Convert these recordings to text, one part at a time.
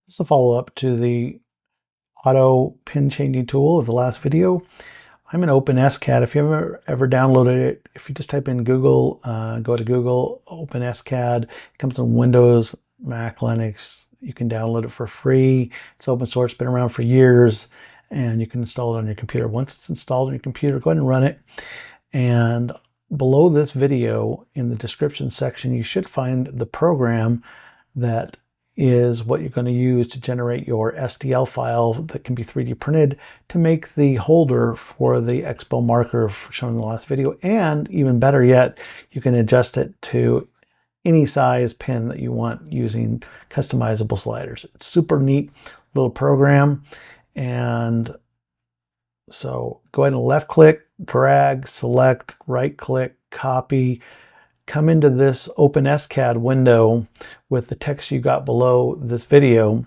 This is a follow-up to the auto pin changing tool of the last video. I'm in OpenSCAD. If you ever downloaded it, if you just type in Google, go to Google, OpenSCAD, it comes in Windows, Mac, Linux. You can download it for free. It's open source, been around for years, and you can install it on your computer. Once it's installed on your computer, go ahead and run it. And below this video, in the description section, you should find the program that is what you're going to use to generate your STL file that can be 3D printed to make the holder for the Expo marker shown in the last video. And even better yet, you can adjust it to any size pin that you want using customizable sliders. It's super neat little program. And so go ahead and left click, drag, select, right click, copy, come into this OpenSCAD window with the text you got below this video,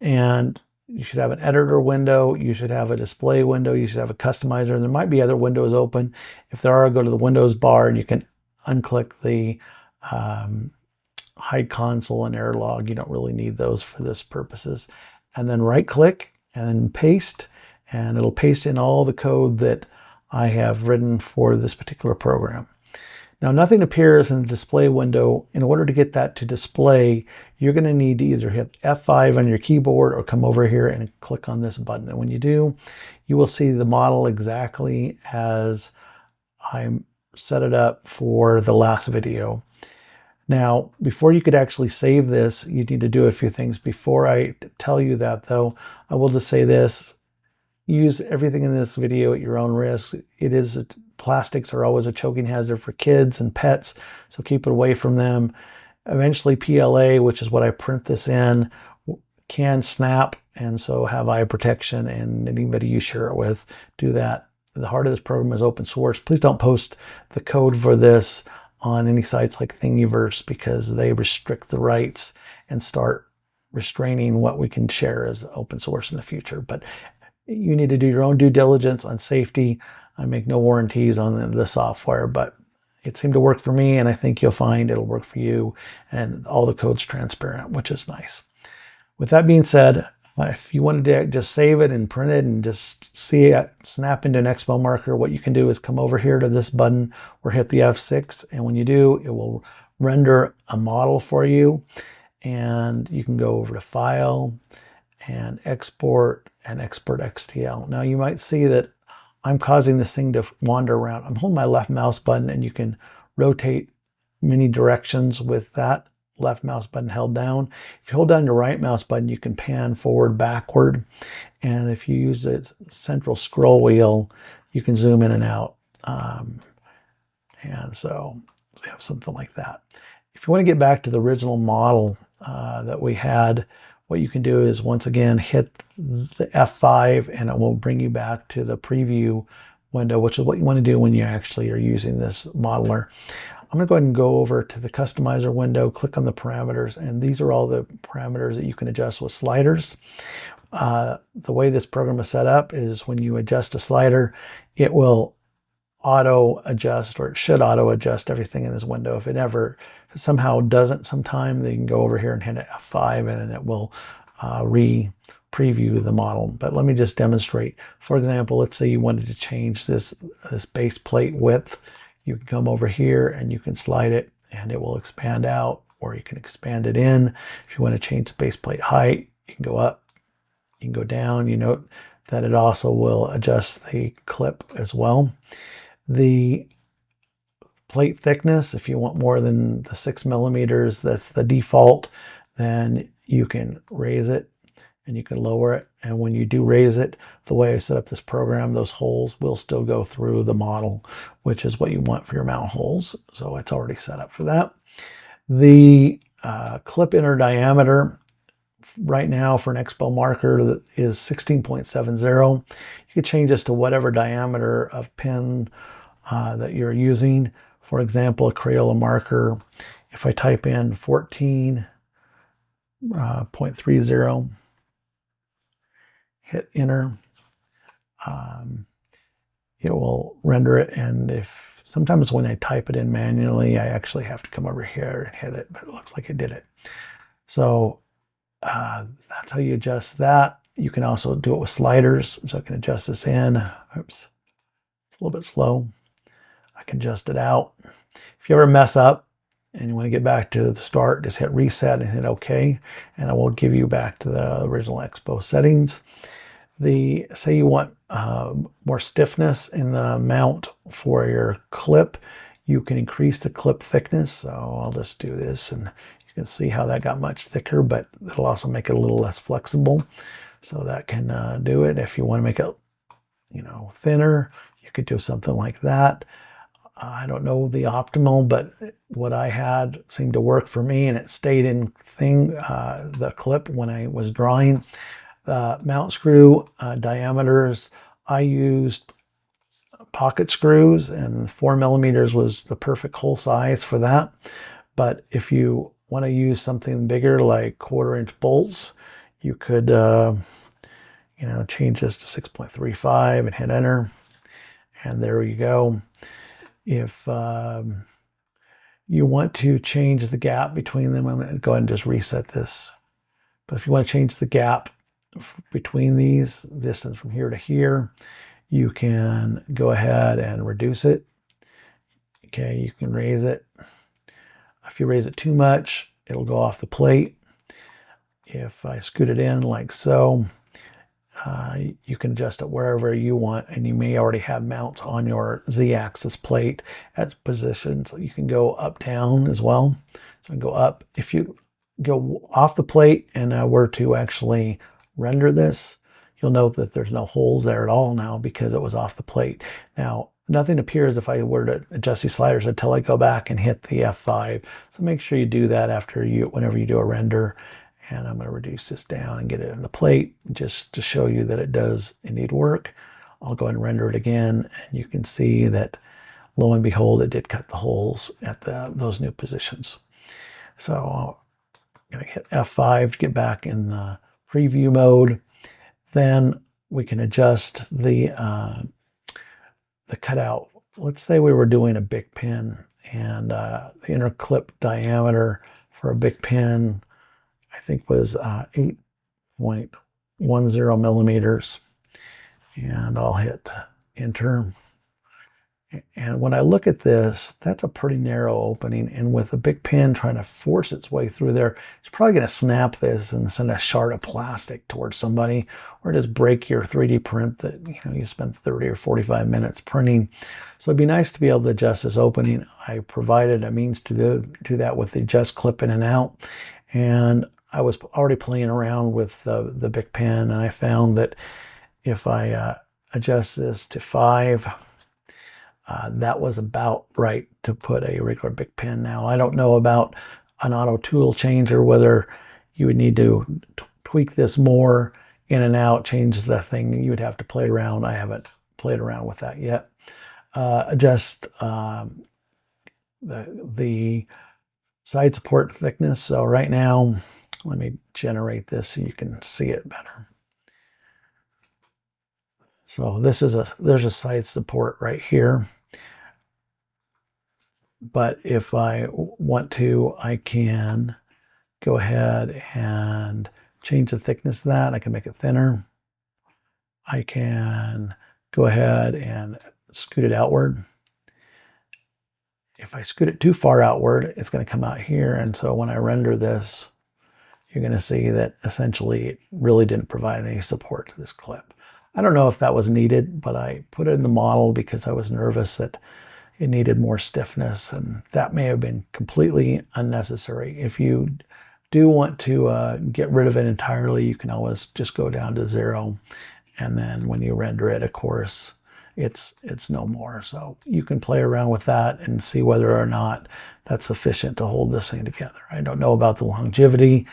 and you should have an editor window, you should have a display window, you should have a customizer, and there might be other windows open. If there are, go to the Windows bar and you can unclick the hide console and error log. You don't really need those for this purposes. And then right click and paste, and it'll paste in all the code that I have written for this particular program. Now, nothing appears in the display window. In order to get that to display, you're going to need to either hit F5 on your keyboard or come over here and click on this button. And when you do, you will see the model exactly as I set it up for the last video. Now, before you could actually save this, you need to do a few things. Before I tell you that, though, I will just say this. Use everything in this video at your own risk. Plastics are always a choking hazard for kids and pets, so keep it away from them. Eventually PLA, which is what I print this in, can snap, and so have eye protection, and anybody you share it with, do that. The heart of this program is open source. Please don't post the code for this on any sites like Thingiverse, because they restrict the rights and start restraining what we can share as open source in the future. But you need to do your own due diligence on safety. I make no warranties on the software, but it seemed to work for me, and I think you'll find it'll work for you, and all the code's transparent, which is nice. With that being said, if you wanted to just save it and print it and just see it snap into an Expo marker, what you can do is come over here to this button or hit the F6, and when you do, it will render a model for you, and you can go over to File and Export and Export XTL. Now you might see that I'm causing this thing to wander around. I'm holding my left mouse button, and you can rotate many directions with that left mouse button held down. If you hold down your right mouse button, you can pan forward, backward. And if you use the central scroll wheel, you can zoom in and out. And so we have something like that. If you want to get back to the original model that we had, what you can do is, once again, hit the F5, and it will bring you back to the preview window, which is what you want to do when you actually are using this modeler. I'm going to go ahead and go over to the customizer window, click on the parameters, and these are all the parameters that you can adjust with sliders. The way this program is set up is when you adjust a slider, it will auto adjust, or it should auto adjust everything in this window. If it somehow doesn't sometime, then you can go over here and hit F5, and then it will preview the model. But let me just demonstrate. For example, let's say you wanted to change this base plate width. You can come over here and you can slide it, and it will expand out, or you can expand it in. If you want to change the base plate height, you can go up, you can go down. You note that it also will adjust the clip as well. The plate thickness, if you want more than the 6 millimeters, that's the default, then you can raise it and you can lower it. And when you do raise it, the way I set up this program, those holes will still go through the model, which is what you want for your mount holes. So it's already set up for that. The clip inner diameter right now for an Expo marker is 16.70. You can change this to whatever diameter of pin that you're using. For example, a Crayola marker, if I type in 14.30, hit enter, it will render it. And sometimes when I type it in manually, I actually have to come over here and hit it, but it looks like it did it. So that's how you adjust that. You can also do it with sliders, so I can adjust this in. Oops, it's a little bit slow. I can adjust it out. If you ever mess up and you want to get back to the start, just hit reset and hit OK, and it will give you back to the original Expo settings. Say you want more stiffness in the mount for your clip, you can increase the clip thickness. So I'll just do this, and you can see how that got much thicker, but it'll also make it a little less flexible. So that can do it. If you want to make it, thinner, you could do something like that. I don't know the optimal, but what I had seemed to work for me, and it stayed in the clip when I was drawing. Mount screw diameters, I used pocket screws, and 4mm was the perfect hole size for that. But if you want to use something bigger like 1/4-inch bolts, you could change this to 6.35 and hit enter, and there you go. If you want to change the gap between them, I'm going to go ahead and just reset this. But if you want to change the gap between these, distance from here to here, you can go ahead and reduce it. Okay, you can raise it. If you raise it too much, it'll go off the plate. If I scoot it in like so, you can adjust it wherever you want, and you may already have mounts on your Z-axis plate at positions. You can go up, down as well. So I go up. If you go off the plate and were to actually render this, you'll note that there's no holes there at all now because it was off the plate. Now, nothing appears if I were to adjust these sliders until I go back and hit the F5. So make sure you do that whenever you do a render. And I'm going to reduce this down and get it in the plate just to show you that it does indeed work. I'll go ahead and render it again, and you can see that, lo and behold, it did cut the holes at those new positions. So I'm going to hit F5 to get back in the preview mode. Then we can adjust the cutout. Let's say we were doing a big pin, and the inner clip diameter for a big pin, I think, was 8.10 millimeters. And I'll hit enter. And when I look at this, that's a pretty narrow opening. And with a big pin trying to force its way through there, it's probably going to snap this and send a shard of plastic towards somebody, or just break your 3D print that you spent 30 or 45 minutes printing. So it'd be nice to be able to adjust this opening. I provided a means to do that with the adjust clip in and out. And I was already playing around with the big pin, and I found that if I adjust this to 5, that was about right to put a regular big pin. Now, I don't know about an auto tool changer, whether you would need to tweak this more in and out, change the thing. You would have to play around. I haven't played around with that yet. Adjust the side support thickness. So right now, let me generate this so you can see it better. So there's a side support right here. But if I want to, I can go ahead and change the thickness of that. I can make it thinner. I can go ahead and scoot it outward. If I scoot it too far outward, it's going to come out here. And so when I render this, you're going to see that essentially it really didn't provide any support to this clip. I don't know if that was needed, but I put it in the model because I was nervous that it needed more stiffness, and that may have been completely unnecessary. If you do want to get rid of it entirely, you can always just go down to 0, and then when you render it, of course, it's no more. So you can play around with that and see whether or not that's sufficient to hold this thing together. I don't know about the longevity.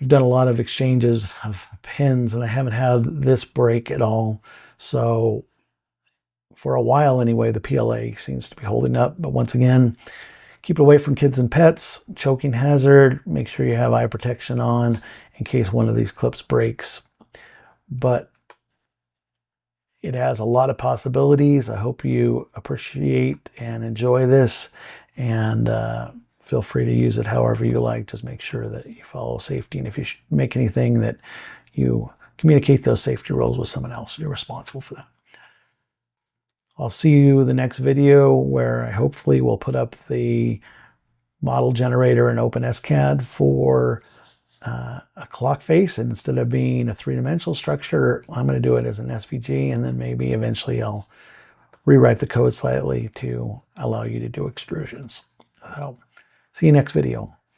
I've done a lot of exchanges of pins, and I haven't had this break at all. So for a while anyway, the PLA seems to be holding up. But once again, keep it away from kids and pets. Choking hazard. Make sure you have eye protection on in case one of these clips breaks. But it has a lot of possibilities. I hope you appreciate and enjoy this, and feel free to use it however you like. Just make sure that you follow safety. And if you make anything, that you communicate those safety rules with someone else. You're responsible for that. I'll see you in the next video, where I hopefully will put up the model generator in OpenSCAD for a clock face. And instead of being a three-dimensional structure, I'm going to do it as an SVG, and then maybe eventually I'll rewrite the code slightly to allow you to do extrusions. So, see you next video.